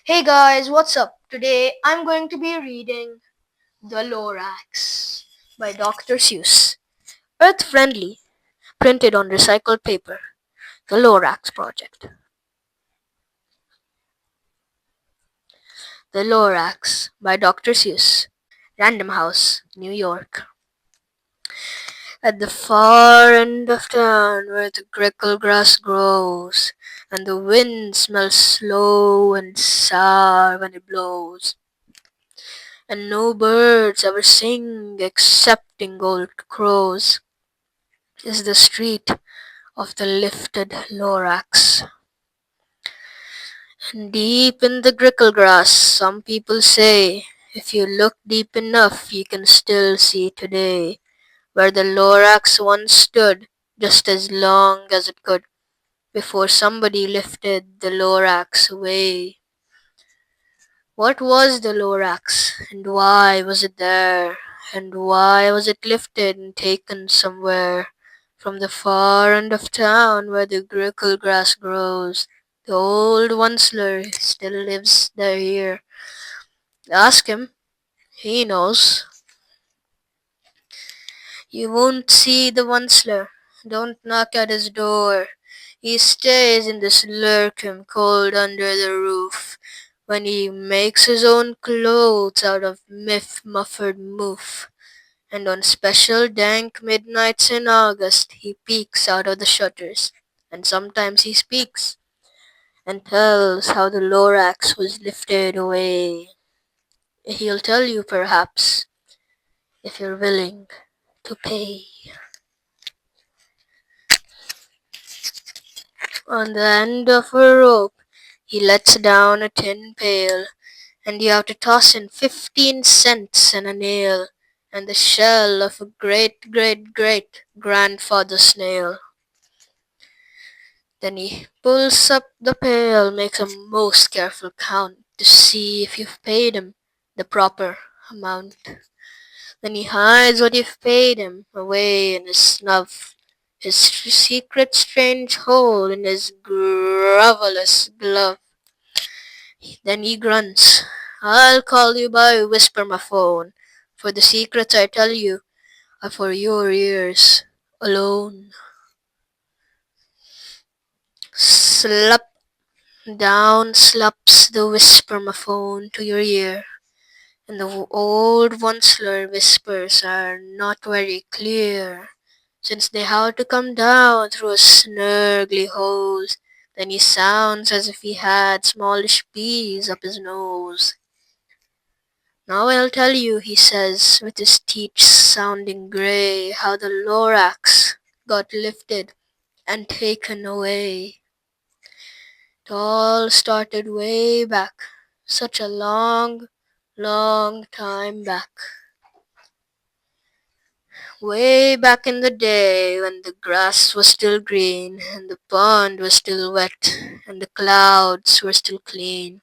Hey guys, what's up? Today I'm going to be reading The Lorax by Dr. Seuss. Earth friendly, printed on recycled paper. The Lorax Project. The Lorax by Dr. Seuss. Random House, New York. At the far end of town where the grickle grass grows, and the wind smells slow and sour when it blows. And no birds ever sing excepting old crows, is the street of the lifted Lorax. And deep in the grickle grass, some people say, if you look deep enough, you can still see today where the Lorax once stood, just as long as it could, before somebody lifted the Lorax away. What was the Lorax, and why was it there? And why was it lifted and taken somewhere? From the far end of town where the grickle grass grows, the old Onceler still lives there here. Ask him, he knows. You won't see the Onceler. Don't knock at his door. He stays in this lurkum cold under the roof, when he makes his own clothes out of muffered moof. And on special dank midnights in August he peeks out of the shutters, and sometimes he speaks, and tells how the Lorax was lifted away. He'll tell you, perhaps, if you're willing to pay. On the end of a rope he lets down a tin pail, and you have to toss in 15 cents and a nail, and the shell of a great-great-great-grandfather snail. Then he pulls up the pail, makes a most careful count to see if you've paid him the proper amount. Then he hides what you've paid him away in his snub, his secret strange hole in his grovelous glove. Then he grunts, I'll call you by whisper-my-phone, for the secrets I tell you are for your ears alone. Slap down slaps the whisper-my-phone to your ear, and the old Onceler whispers are not very clear, since they have to come down through a snurgly hose. Then he sounds as if he had smallish bees up his nose. Now I'll tell you, he says, with his teeth sounding grey, how the Lorax got lifted and taken away. It all started way back, such a long, long time back. Way back in the day when the grass was still green, and the pond was still wet, and the clouds were still clean,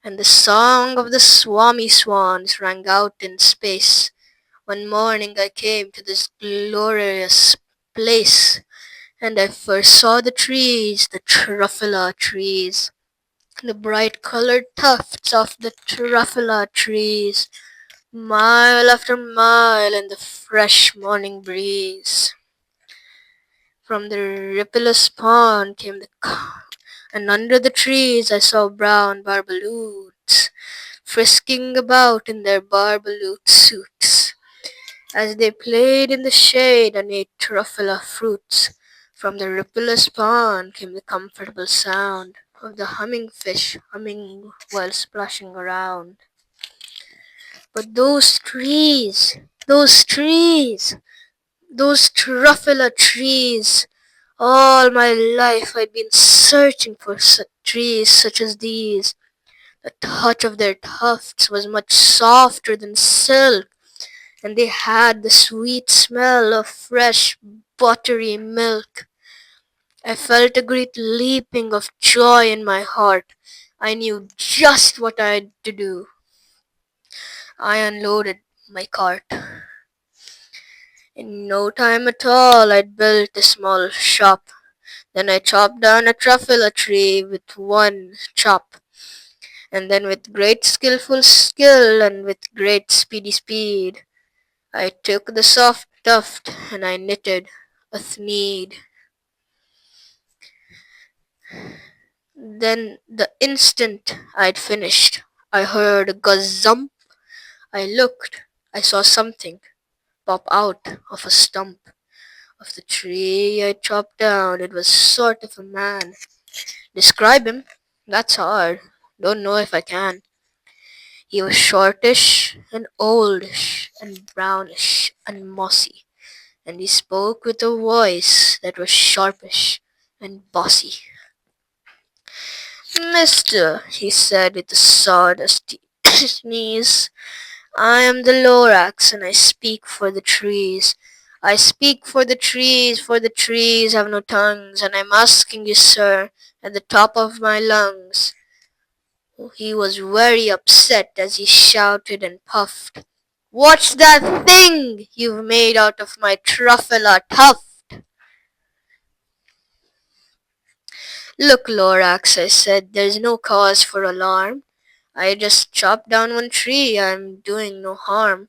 and the song of the swami swans rang out in space. One morning I came to this glorious place, and I first saw the trees, the truffula trees, the bright colored tufts of the truffula trees, mile after mile in the fresh morning breeze. From the rippleless pond came the and under the trees I saw brown barbaloots, frisking about in their barbaloot suits, as they played in the shade and ate truffula fruits. From the rippleless pond came the comfortable sound of the humming fish humming while splashing around. But those trees, those truffula trees, all my life I'd been searching for trees such as these. The touch of their tufts was much softer than silk, and they had the sweet smell of fresh, buttery milk. I felt a great leaping of joy in my heart. I knew just what I had to do. I unloaded my cart. In no time at all, I'd built a small shop. Then I chopped down a truffula tree with one chop, And then with great skillful skill and with great speedy speed, I took the soft tuft and I knitted a thneed. Then the instant I'd finished, I heard a gazump. I looked, I saw something pop out of a stump of the tree I chopped down. It was sort of a man. Describe him? That's hard. Don't know if I can. He was shortish and oldish and brownish and mossy, and he spoke with a voice that was sharpish and bossy. Mister, he said with a sawdust sneeze, I am the Lorax, and I speak for the trees. I speak for the trees have no tongues, and I'm asking you, sir, at the top of my lungs. He was very upset as he shouted and puffed. What's that thing you've made out of my truffula tuft? Look, Lorax, I said, there's no cause for alarm. I just chopped down one tree. I'm doing no harm.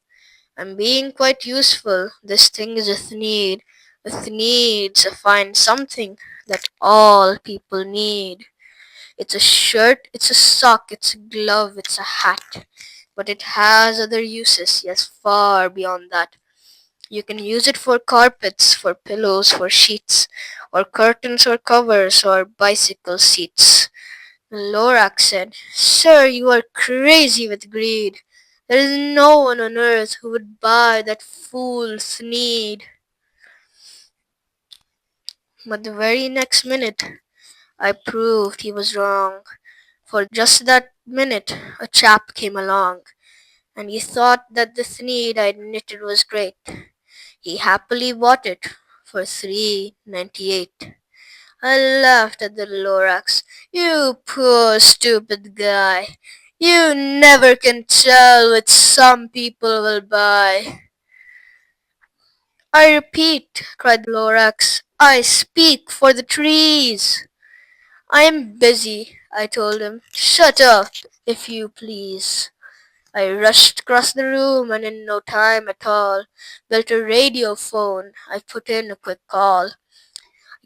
I'm being quite useful. This thing is a thneed. A thneed's a fine something that all people need. It's a shirt, it's a sock, it's a glove, it's a hat. But it has other uses, yes, far beyond that. You can use it for carpets, for pillows, for sheets, or curtains or covers, or bicycle seats. Lorax said, Sir, you are crazy with greed. There is no one on earth who would buy that fool's need. But the very next minute, I proved he was wrong. For just that minute, a chap came along, and he thought that the thneed I'd knitted was great. He happily bought it for 3.98. I laughed at the Lorax. You poor stupid guy. You never can tell what some people will buy. I repeat, cried the Lorax, I speak for the trees. I am busy, I told him. Shut up, if you please. I rushed across the room and in no time at all built a radio phone. I put in a quick call.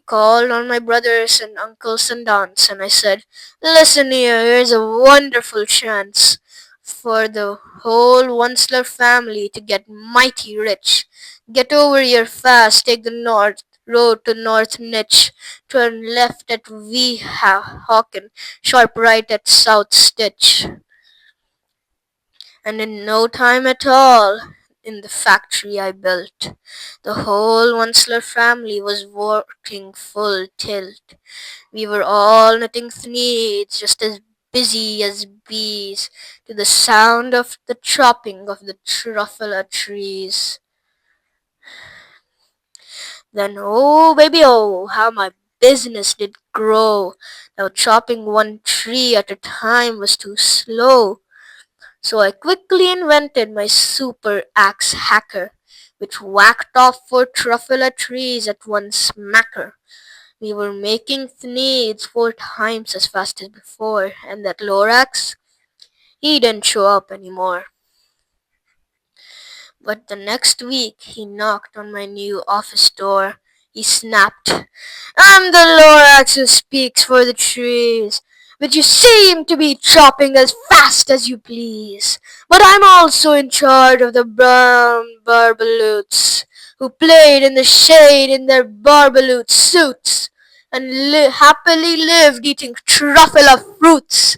Called on my brothers and uncles and aunts, and I said, Listen here, here's a wonderful chance for the whole Onceler family to get mighty rich. Get over here fast, take the north road to North Nitch, turn left at V Hawken, sharp right at South Stitch. And in no time at all, in the factory I built, the whole Onceler family was working full tilt. We were all knitting thneeds, just as busy as bees, to the sound of the chopping of the truffula trees. Then, oh baby, oh, how my business did grow. Now chopping one tree at a time was too slow. So I quickly invented my super axe hacker, which whacked off 4 truffula trees at one smacker. We were making thneeds 4 times as fast as before, and that Lorax, he didn't show up anymore. But the next week he knocked on my new office door. He snapped, I'm the Lorax who speaks for the trees, but you seem to be chopping as fast as you please. But I'm also in charge of the brown barbaloots, who played in the shade in their barbaloot suits, and happily lived eating truffula fruits.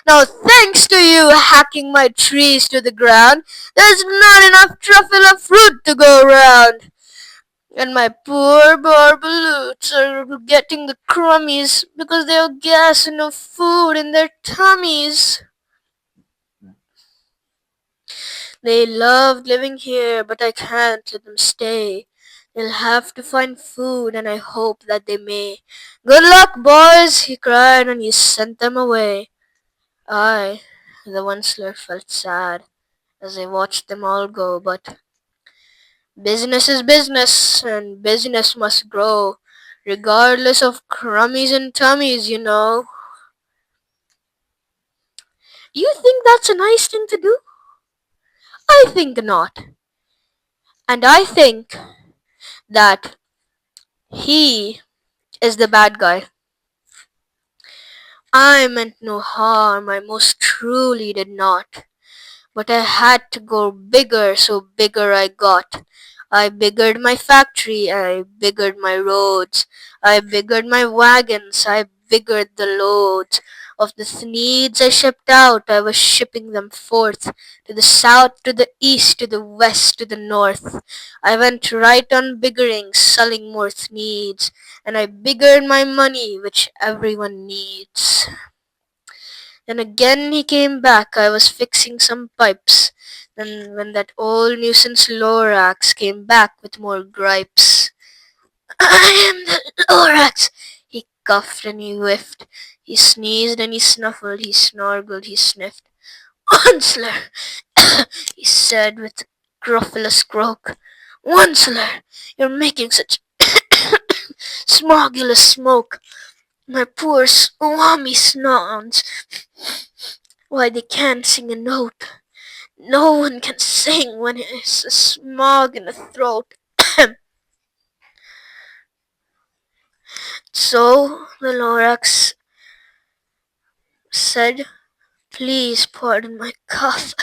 Now, thanks to you hacking my trees to the ground, there's not enough truffula fruit to go around. And my poor barbaloots are getting the crummies because they have gas and no food in their tummies. They loved living here, but I can't let them stay. They'll have to find food, and I hope that they may. Good luck, boys, he cried, and he sent them away. I, the Onceler, felt sad as I watched them all go, but business is business, and business must grow, regardless of crummies and tummies, you know. You think that's a nice thing to do? I think not. And I think that he is the bad guy. I meant no harm, I most truly did not. But I had to go bigger, so bigger I got. I biggered my factory, I biggered my roads, I biggered my wagons, I biggered the loads. Of the needs I shipped out, I was shipping them forth, to the south, to the east, to the west, to the north. I went right on biggering, selling more needs, and I biggered my money, which everyone needs. Then again he came back. I was fixing some pipes. Then when that old nuisance Lorax came back with more gripes. I am the Lorax! He coughed and he whiffed. He sneezed and he snuffled. He snargled, he sniffed. Onceler! he said with a gruffulous croak. Onceler! You're making such smogulous smoke. My poor swami snons. Why, they can't sing a note. No one can sing when it's a smog in the throat. So the Lorax said, please pardon my cough.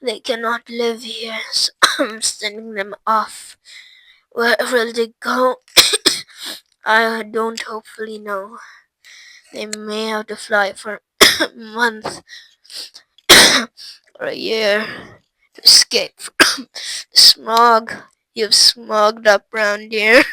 They cannot live here, so I'm sending them off. Where will they go? I don't hopefully know. They may have to fly for a month or a year to escape from the smog you've smogged up round here.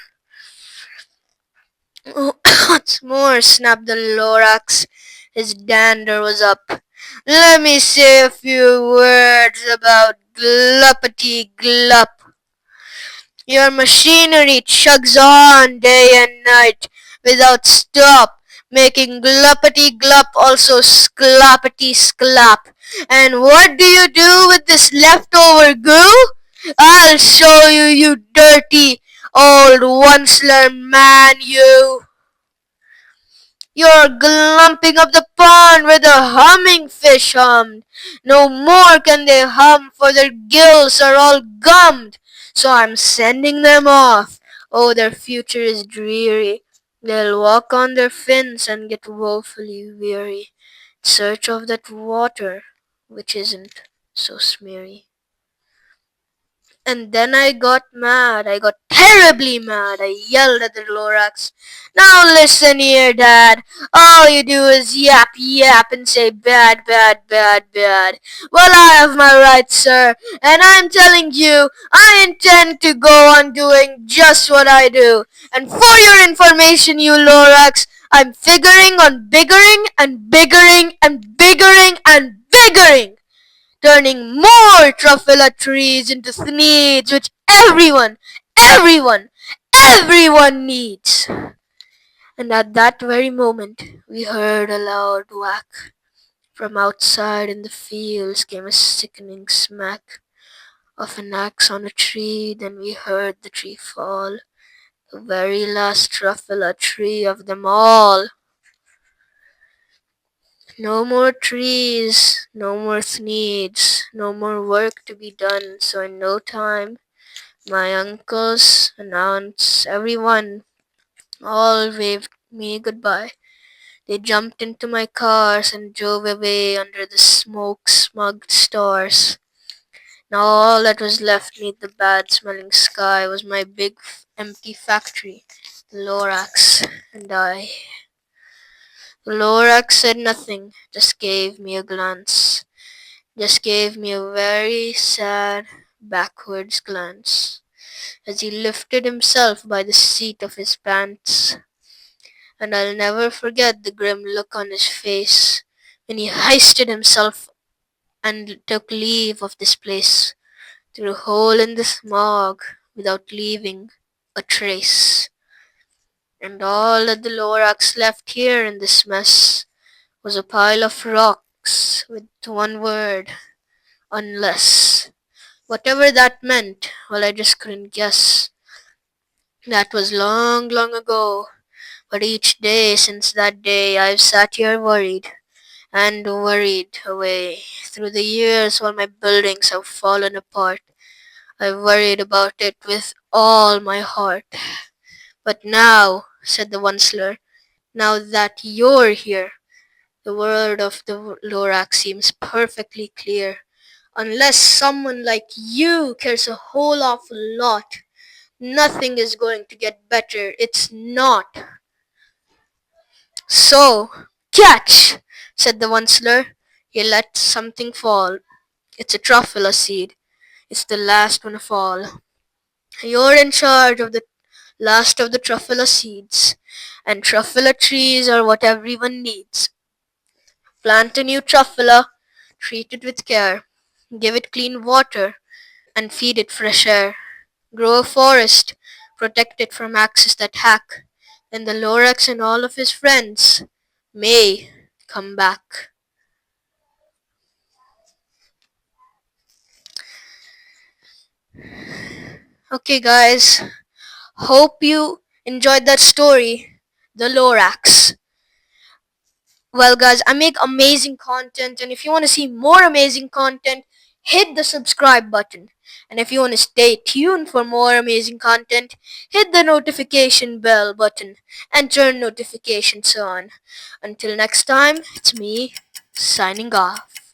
What's more, snapped the Lorax. His dander was up. Let me say a few words about Gluppity Glup. Your machinery chugs on day and night without stop, making Gluppity Glup also skloppity sklop. And what do you do with this leftover goo? I'll show you, you dirty old onceler man, you. You're glumping up the pond where the humming fish hummed. No more can they hum, for their gills are all gummed. So I'm sending them off. Oh, their future is dreary. They'll walk on their fins and get woefully weary, in search of that water which isn't so smeary. And then I got mad. I got terribly mad. I yelled at the Lorax. Now listen here, Dad. All you do is yap, yap, and say bad, bad, bad, bad. Well, I have my rights, sir, and I'm telling you, I intend to go on doing just what I do. And for your information, you Lorax, I'm figuring on biggering and biggering and biggering and biggering, turning more truffula trees into needs which everyone, everyone needs. And at that very moment, we heard a loud whack. From outside in the fields came a sickening smack of an axe on a tree. Then we heard the tree fall, the very last truffula tree of them all. No more trees, no more needs, no more work to be done. So in no time, my uncles and aunts, everyone, all waved me goodbye. They jumped into my cars and drove away under the smoke-smogged stars. Now all that was left beneath the bad-smelling sky was my big empty factory, the Lorax, and I. The Lorax said nothing, just gave me a glance. Just gave me a very sad backwards glance as he lifted himself by the seat of his pants. And I'll never forget the grim look on his face when he hoisted himself and took leave of this place through a hole in the smog without leaving a trace. And all that the Lorax left here in this mess was a pile of rocks with one word, unless. Whatever that meant, well, I just couldn't guess. That was long, long ago, but each day since that day I've sat here worried, and worried away. Through the years, while my buildings have fallen apart, I worried about it with all my heart. But now, said the Onceler, now that you're here, the world of the Lorax seems perfectly clear. Unless someone like you cares a whole awful lot, nothing is going to get better. It's not. So, catch, said the Onceler. He let something fall. It's a truffula seed. It's the last one of all. You're in charge of the last of the truffula seeds, and truffula trees are what everyone needs. Plant a new truffula, treat it with care, give it clean water, and feed it fresh air. Grow a forest, protect it from axes that hack. Then the Lorax and all of his friends may come back. Okay, guys, hope you enjoyed that story, The Lorax. Well, guys, I make amazing content, and if you want to see more amazing content, hit the subscribe button. And if you want to stay tuned for more amazing content, hit the notification bell button and turn notifications on. Until next time, it's me signing off.